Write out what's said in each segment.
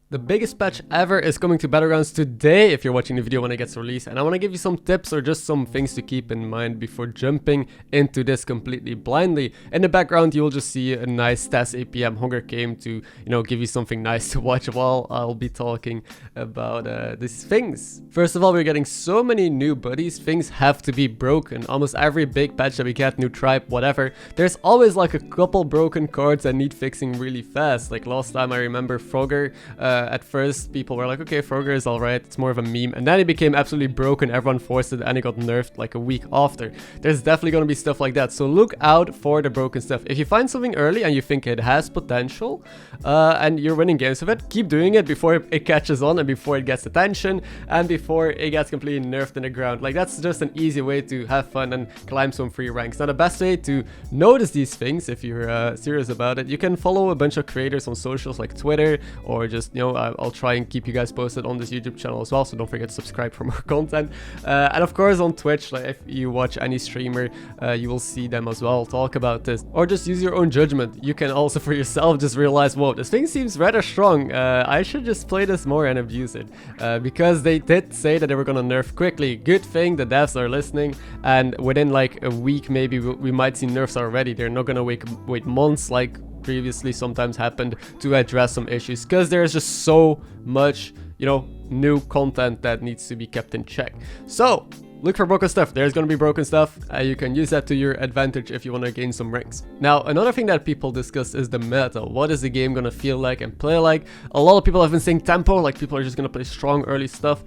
The biggest patch ever is coming to Battlegrounds today if you're watching the video when it gets released, and I want to give you some tips or just some things to keep in mind before jumping into this completely blindly. In the background you will just see a nice Stas APM Hunger Game to, give you something nice to watch while I'll be talking about these things. First of all, we're getting so many new buddies, things have to be broken. Almost every big patch that we get, new tribe, whatever, there's always like a couple broken cards that need fixing really fast. Like last time I remember Frogger, at first people were like, okay, Frogger is alright, it's more of a meme, and then it became absolutely broken, everyone forced it and it got nerfed like a week after. There's definitely gonna be stuff like that, so look out for the broken stuff. If you find something early and you think it has potential and you're winning games with it, keep doing it before it catches on and before it gets attention and before it gets completely nerfed in the ground. Like, that's just an easy way to have fun and climb some free ranks. Now the best way to notice these things, if you're serious about it, you can follow a bunch of creators on socials like Twitter, or just I'll try and keep you guys posted on this YouTube channel as well, so don't forget to subscribe for more content. And of course on Twitch, like if you watch any streamer, you will see them as well talk about this, or just use your own judgment. You can also for yourself just realize, whoa, this thing seems rather strong, I should just play this more and abuse it, because they did say that they were gonna nerf quickly. Good thing the devs are listening, and within like a week maybe we might see nerfs already. They're not gonna wait months like previously sometimes happened to address some issues, because there's just so much new content that needs to be kept in check. So look for broken stuff. There's gonna be broken stuff. You can use that to your advantage if you want to gain some ranks. Now, another thing that people discuss is the meta. What is the game gonna feel like and play like? A lot of people have been saying tempo, like people are just gonna play strong early stuff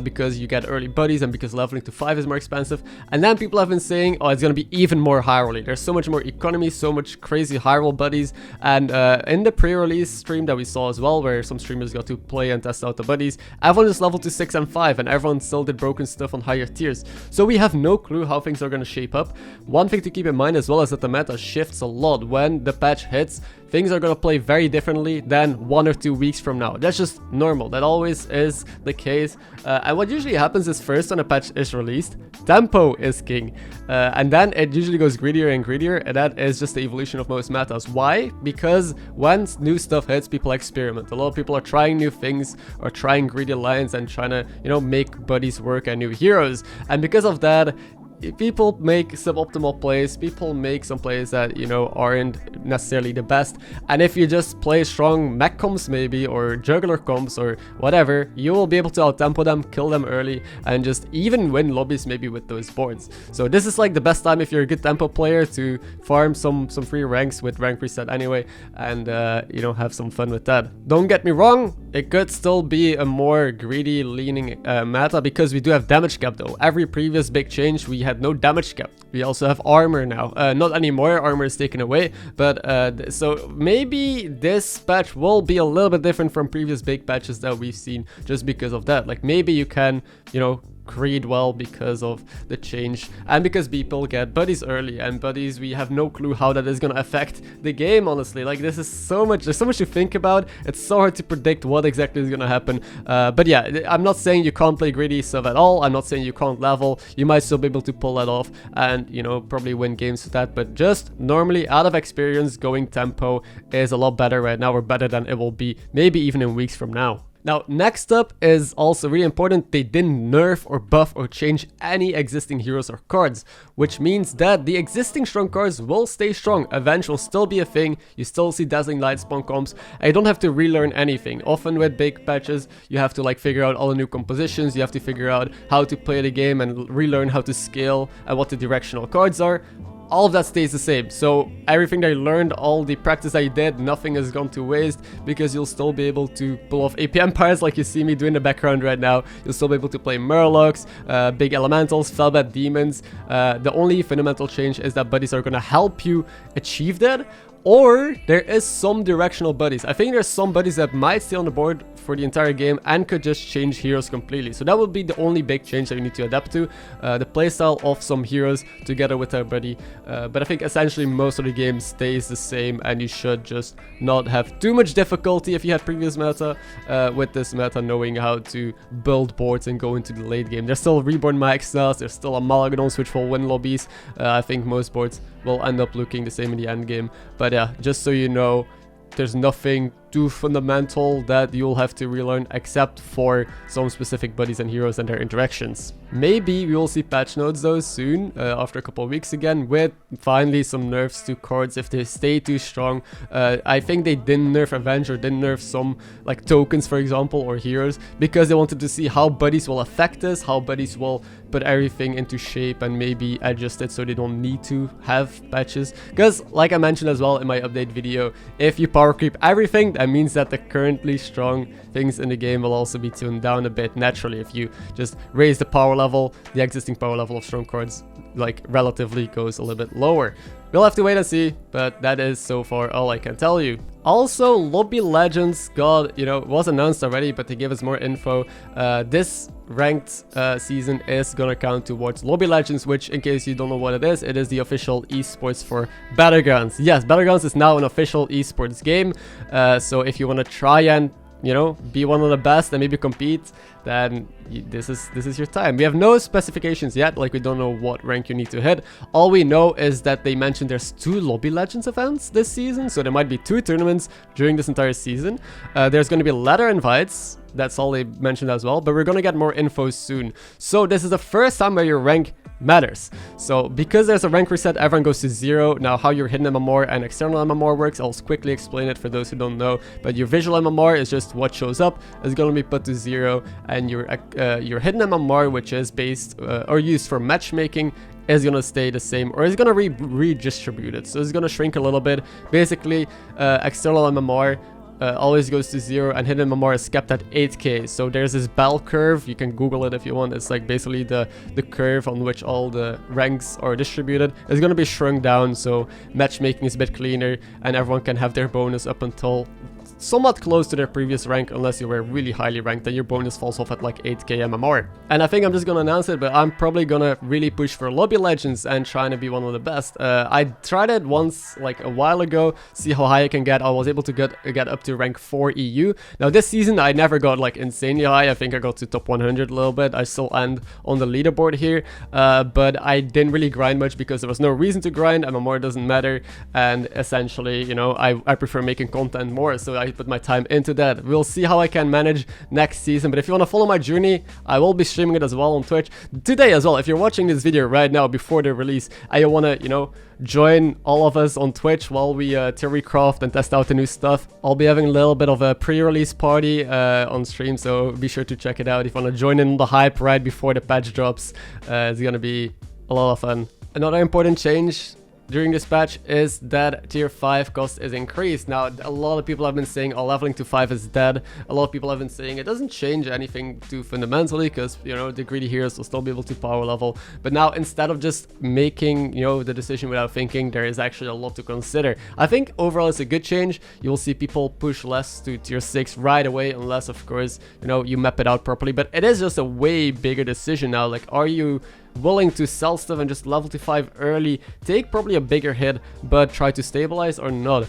because you get early buddies and because leveling to 5 is more expensive. And then people have been saying, oh, it's gonna be even more high rolly. There's so much more economy, so much crazy high roll buddies. And in the pre-release stream that we saw as well, where some streamers got to play and test out the buddies, everyone just leveled to 6 and 5 and everyone still did broken stuff on higher tiers. So we have no clue how things are going to shape up. One thing to keep in mind as well is that the meta shifts a lot. When the patch hits, things are going to play very differently than 1 or 2 weeks from now. That's just normal. That always is the case. And what usually happens is, first when a patch is released, tempo is king. And then it usually goes greedier and greedier, and that is just the evolution of most metas. Why? Because when new stuff hits, people experiment. A lot of people are trying new things or trying greedy lines and trying to, make buddies work and new heroes. And because of that, people make suboptimal plays, people make some plays that, aren't necessarily the best. And if you just play strong mech comps maybe, or juggler comps or whatever, you will be able to out-tempo them, kill them early, and just even win lobbies maybe with those boards. So this is like the best time if you're a good tempo player to farm some free ranks with rank reset anyway, and have some fun with that. Don't get me wrong, it could still be a more greedy leaning meta, because we do have damage cap though. Every previous big change we had no damage cap. We also have armor now. Not anymore, armor is taken away, but so maybe this patch will be a little bit different from previous big patches that we've seen just because of that. Like maybe you can, greed well because of the change, and because people get buddies early, and buddies, we have no clue how that is going to affect the game, honestly. Like, this is so much, there's so much to think about. It's so hard to predict what exactly is going to happen. But yeah, I'm not saying you can't play greedy stuff at all. I'm not saying you can't level. You might still be able to pull that off and, probably win games with that. But just normally, out of experience, going tempo is a lot better right now, or better than it will be maybe even in weeks from now. Now, next up is also really important. They didn't nerf or buff or change any existing heroes or cards, which means that the existing strong cards will stay strong. Avenge will still be a thing. You still see Dazzling Light spawn comps, and you don't have to relearn anything. Often with big patches, you have to like figure out all the new compositions. You have to figure out how to play the game and relearn how to scale and what the directional cards are. All of that stays the same. So everything that you learned, all the practice that you did, nothing has gone to waste, because you'll still be able to pull off APM parts like you see me doing in the background right now. You'll still be able to play Murlocs, big elementals, Firebat demons. The only fundamental change is that buddies are going to help you achieve that. Or there is some directional buddies. I think there's some buddies that might stay on the board for the entire game and could just change heroes completely. So that would be the only big change that you need to adapt to. The playstyle of some heroes together with our buddy. But I think essentially most of the game stays the same, and you should just not have too much difficulty if you had previous meta with this meta, knowing how to build boards and go into the late game. There's still Reborn MarkMcKz, there's still Amalgadons which will win lobbies. I think most boards will end up looking the same in the end game. But yeah, just so you know, there's nothing too fundamental that you'll have to relearn, except for some specific buddies and heroes and their interactions. Maybe we will see patch notes though soon, after a couple of weeks again, with finally some nerfs to cards if they stay too strong. I think they didn't nerf Avenge or didn't nerf some like tokens, for example, or heroes, because they wanted to see how buddies will affect this, how buddies will put everything into shape and maybe adjust it so they don't need to have patches. Because like I mentioned as well in my update video, if you power creep everything, that means that the currently strong things in the game will also be tuned down a bit naturally. If you just raise the power level, the existing power level of strong cards like relatively goes a little bit lower. We'll have to wait and see, but that is so far all I can tell you. Also, Lobby Legends got, was announced already, but they gave us more info. This ranked season is gonna count towards Lobby Legends, which, in case you don't know what it is the official esports for Battlegrounds. Yes, Battlegrounds is now an official esports game, so if you want to try and be one of the best and maybe compete, then this is your time. We have no specifications yet, like we don't know what rank you need to hit. All we know is that they mentioned there's 2 Lobby Legends events this season, so there might be 2 tournaments during this entire season. There's going to be ladder invites, that's all they mentioned as well, but we're going to get more info soon. So this is the first time where your rank matters. So because there's a rank reset, everyone goes to 0. Now how your hidden MMR and external MMR works, I'll quickly explain it for those who don't know, but your visual MMR is just what shows up, is going to be put to 0, and your hidden MMR, which is based or used for matchmaking, is going to stay the same, or is going to redistribute it. So it's going to shrink a little bit. Basically, external MMR always goes to 0, and hidden MMR is kept at 8k. So there's this bell curve, you can Google it if you want. It's like basically the curve on which all the ranks are distributed. It's going to be shrunk down, so matchmaking is a bit cleaner, and everyone can have their bonus up until somewhat close to their previous rank, unless you were really highly ranked, then your bonus falls off at like 8k MMR. And I think I'm just gonna announce it, but I'm probably gonna really push for Lobby Legends and trying to be one of the best. I tried it once like a while ago, see how high I can get. I was able to get up to rank 4 EU. Now this season I never got like insanely high. I think I got to top 100 a little bit. I still end on the leaderboard here, but I didn't really grind much because there was no reason to grind. MMR doesn't matter, and essentially, I prefer making content more, so I put my time into that. We'll see how I can manage next season, but if you want to follow my journey, I will be streaming it as well on Twitch today as well. If you're watching this video right now before the release and you want to, join all of us on Twitch while we theory craft and test out the new stuff, I'll be having a little bit of a pre-release party on stream, so be sure to check it out if you want to join in the hype right before the patch drops. It's gonna be a lot of fun. Another important change during this patch is that tier 5 cost is increased. Now, a lot of people have been saying, oh, leveling to 5 is dead. A lot of people have been saying it doesn't change anything too fundamentally, because, the greedy heroes will still be able to power level. But now, instead of just making, the decision without thinking, there is actually a lot to consider. I think overall it's a good change. You will see people push less to tier 6 right away, unless, of course, you map it out properly. But it is just a way bigger decision now. Like, are you willing to sell stuff and just level to 5 early, take probably a bigger hit, but try to stabilize, or not?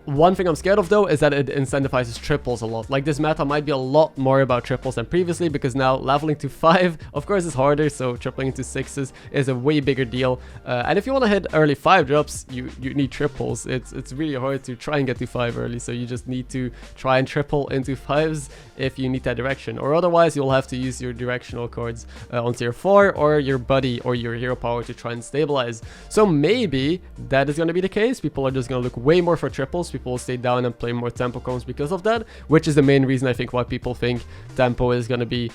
One thing I'm scared of though is that it incentivizes triples a lot. Like, this meta might be a lot more about triples than previously, because now leveling to 5 of course is harder, so tripling into 6s is a way bigger deal. And if you want to hit early 5 drops, you need triples. It's really hard to try and get to 5 early, so you just need to try and triple into 5s if you need that direction, or otherwise you'll have to use your directional cards on tier 4 or your buddy or your hero power to try and stabilize. So maybe that is going to be the case. People are just going to look way more for triples. People will stay down and play more tempo combs because of that, which is the main reason I think why people think tempo is going to be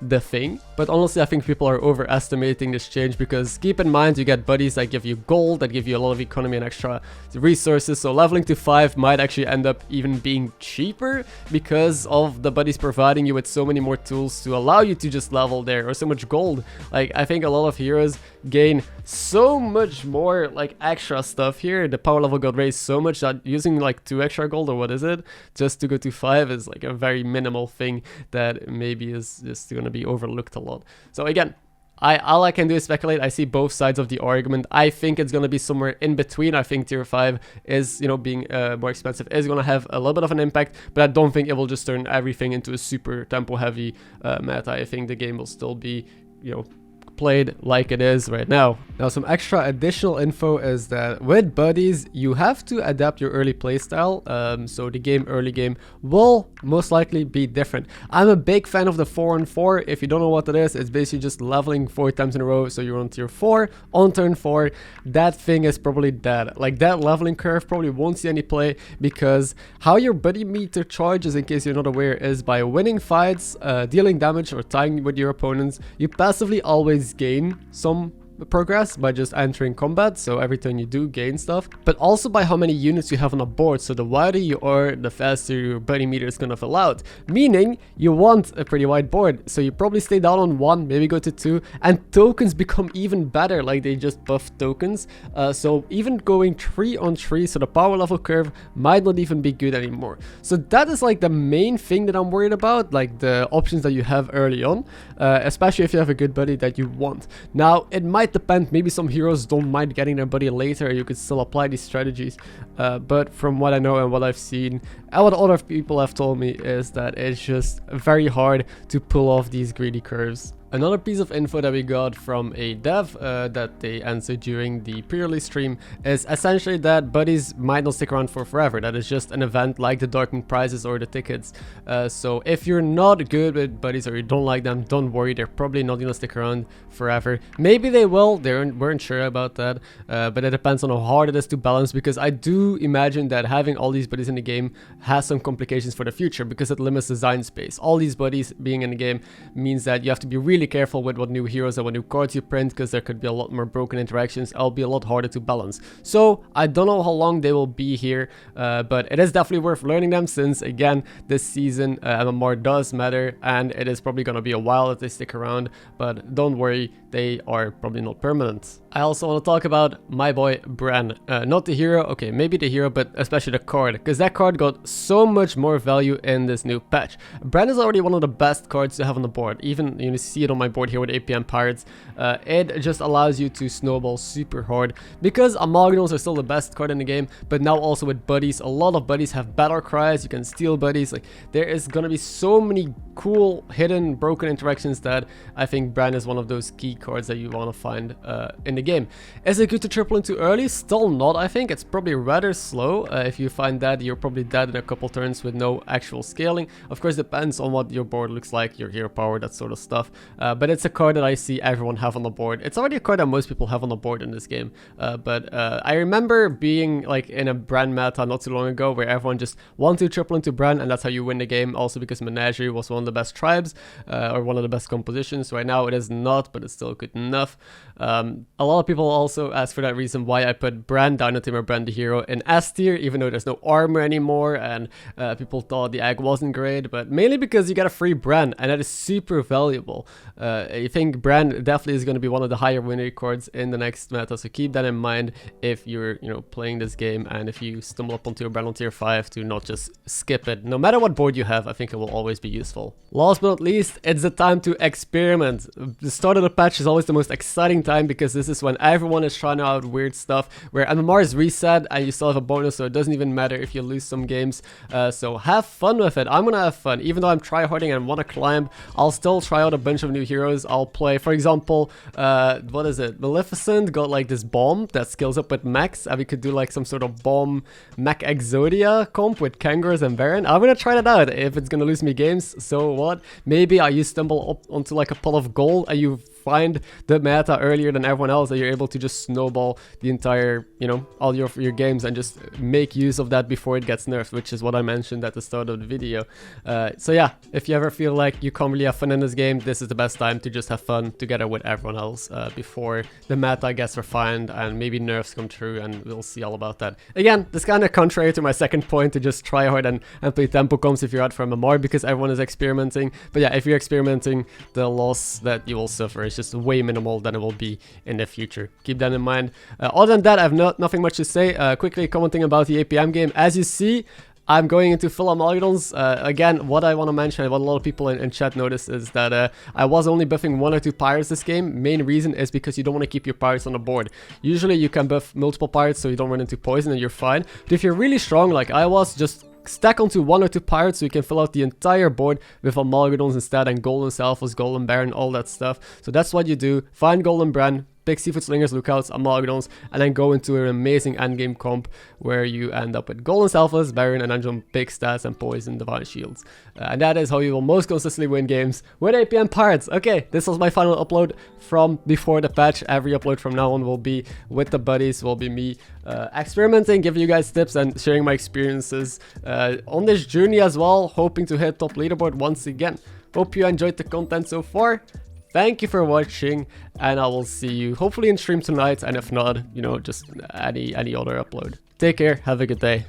the thing. But honestly, I think people are overestimating this change, because keep in mind, you get buddies that give you gold, that give you a lot of economy and extra resources, so leveling to 5 might actually end up even being cheaper because of the buddies providing you with so many more tools to allow you to just level there, or so much gold. Like, I think a lot of heroes gain so much more like extra stuff here. The power level got raised so much that using like 2 extra gold, or what is it, just to go to 5 is like a very minimal thing that maybe is just gonna be overlooked a lot. So again, all I can do is speculate. I see both sides of the argument. I think it's going to be somewhere in between. I think tier 5 is, being more expensive is going to have a little bit of an impact, but I don't think it will just turn everything into a super tempo heavy meta. I think the game will still be, played like it is right now. Now, some extra additional info is that with buddies, you have to adapt your early playstyle. So the early game will most likely be different. I'm a big fan of the 4-on-4. If you don't know what it is, it's basically just leveling 4 times in a row. So you're on tier 4, on turn 4. That thing is probably dead. Like, that leveling curve probably won't see any play, because how your buddy meter charges, in case you're not aware, is by winning fights, dealing damage or tying with your opponents. You passively always gain some progress by just entering combat, so every turn you do gain stuff, but also by how many units you have on a board. So the wider you are, the faster your buddy meter is gonna fill out, meaning you want a pretty wide board. So you probably stay down on 1, maybe go to 2, and tokens become even better. Like, they just buff tokens, so even going 3 on 3, so the power level curve might not even be good anymore. So that is like the main thing that I'm worried about, like the options that you have early on, especially if you have a good buddy that you want. Now, it might depend, maybe some heroes don't mind getting their buddy later, you could still apply these strategies, but from what I know and what I've seen and what other people have told me, is that it's just very hard to pull off these greedy curves. Another piece of info that we got from a dev that they answered during the pre-release stream is essentially that buddies might not stick around for forever. That is just an event like the Darkmoon prizes or the tickets. So if you're not good with buddies or you don't like them, don't worry, they're probably not gonna stick around forever. Maybe they will, weren't sure about that, but it depends on how hard it is to balance, because I do imagine that having all these buddies in the game has some complications for the future, because it limits design space. All these buddies being in the game means that you have to be really careful with what new heroes and what new cards you print, because there could be a lot more broken interactions. It'll be a lot harder to balance. So I don't know how long they will be here, but it is definitely worth learning them, since again, this season MMR does matter, and it is probably gonna be a while if they stick around, but don't worry, they are probably not permanent. I also want to talk about my boy Bran, not the hero, okay, maybe the hero, but especially the card, because that card got so much more value in this new patch. Bran is already one of the best cards to have on the board. Even you see it on my board here with APM Pirates. It just allows you to snowball super hard, because Amalgadons are still the best card in the game, but now also with buddies. A lot of buddies have battle cries, you can steal buddies. Like, there is gonna be so many cool hidden broken interactions that I think Bran is one of those key cards that you want to find in the game. Is it good to triple into early? Still not, I think. It's probably rather slow. If you find that, you're probably dead in a couple turns with no actual scaling. Of course, depends on what your board looks like, your hero power, that sort of stuff. But it's a card that I see everyone have on the board. It's already a card that most people have on the board in this game. But I remember being like in a Bran meta not too long ago where everyone just wanted to triple into Bran, and that's how you win the game. Also because Menagerie was one of the best tribes, or one of the best compositions. Right now it is not, but it's still good enough. A lot of people also ask for that reason why I put Bran, Dynatamer Bran the hero, in S tier, even though there's no armor anymore, and people thought the egg wasn't great, but mainly because you get a free Bran, and that is super valuable. I think Bran definitely is going to be one of the higher winning cards in the next meta, so keep that in mind if you're, playing this game, and if you stumble up onto a Bran on tier 5, to not just skip it. No matter what board you have, I think it will always be useful. Last but not least, it's the time to experiment. The start of the patch is always the most exciting time, because this is when everyone is trying out weird stuff, where MMR is reset and you still have a bonus, so it doesn't even matter if you lose some games. So have fun with it. I'm gonna have fun. Even though I'm tryharding and want to climb, I'll still try out a bunch of new heroes. I'll play, for example, what is it? Maleficent got like this bomb that scales up with mechs, and we could do like some sort of bomb mech Exodia comp with Kangaroos and Baron. I'm gonna try that out. If it's gonna lose me games, so what? Maybe you stumble up onto like a pot of gold and you find the meta earlier than everyone else, that you're able to just snowball the entire, all your games, and just make use of that before it gets nerfed, which is what I mentioned at the start of the video. So yeah, if you ever feel like you can't really have fun in this game, this is the best time to just have fun together with everyone else, before the meta gets refined and maybe nerfs come through, and we'll see all about that. Again, this kind of contrary to my second point, to just try hard and play tempo comps if you're out for MMR, because everyone is experimenting. But yeah, if you're experimenting, the loss that you will suffer is just way minimal than it will be in the future. Keep that in mind. Other than that, I have nothing much to say. Quickly commenting about the APM game. As you see, I'm going into full Amalgadons. Again, what I want to mention, what a lot of people in chat noticed, is that I was only buffing 1 or 2 pirates this game. Main reason is because you don't want to keep your pirates on the board. Usually you can buff multiple pirates so you don't run into poison and you're fine. But if you're really strong like I was, just stack onto 1 or 2 pirates so you can fill out the entire board with Amalgadons instead, and Golden Selphos, Golden Baron, all that stuff. So that's what you do. Find Golden Bran, pick Seafood Slingers, Lookouts, Amalgadons, and then go into an amazing endgame comp where you end up with Golden Selfless, Baron, and then some big stats and Poison, Divine Shields. And that is how you will most consistently win games with APM Pirates. Okay, this was my final upload from before the patch. Every upload from now on will be with the buddies, will be me experimenting, giving you guys tips and sharing my experiences on this journey as well, hoping to hit top leaderboard once again. Hope you enjoyed the content so far. Thank you for watching, and I will see you hopefully in stream tonight, and if not, you know, just any other upload. Take care, have a good day.